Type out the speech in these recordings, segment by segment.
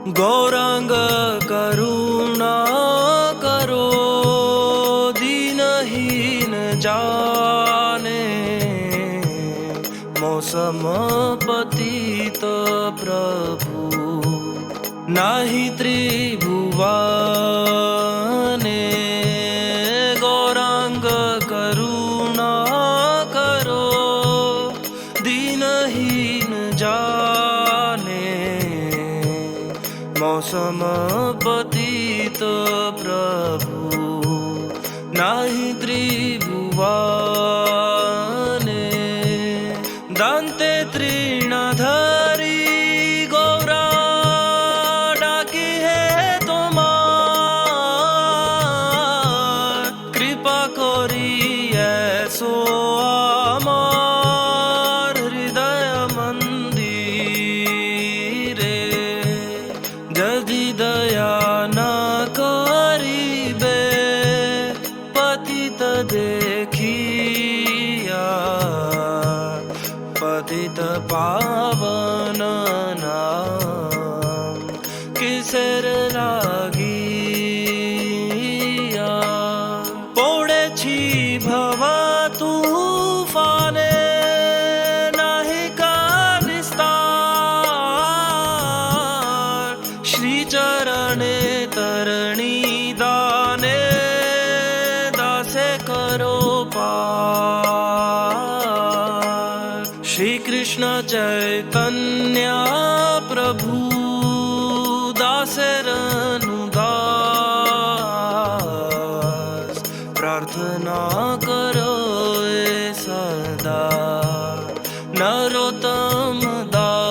गौरांग करुणा करो दीनहीन जाने, मौसम पतित प्रभु नाही त्रिभुवने। गौरांग करुणा करो दीनहीन जाने, मौसम पतित प्रभु नाही त्रिभुवने। दान्ते तृणधारी गौरा डाकी है तोमार, कृपा करी ऐसो आमार हृदय मंदिरे। यदि दया न करिबे पतित देखिया, पतित पावन नाम किसेर लागिया। पौड़ेछि भवा तूफाने नाही का निस्तार, श्री चरणे तरणी दाने दासे करो पार। श्री कृष्ण चैतन्य प्रभु दासेरनु दास, प्रार्थना करो ए सदा नरोत्तम दास।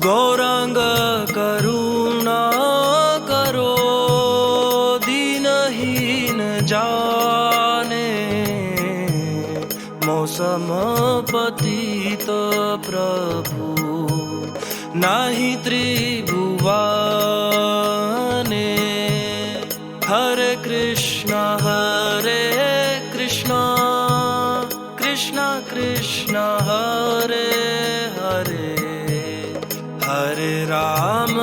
गौरांग करुणा करो दीनहीन जाने, मौसम पतित प्रभु नाही त्रिभुवने। हरे कृष्ण कृष्ण कृष्ण हरे हरे, हरे राम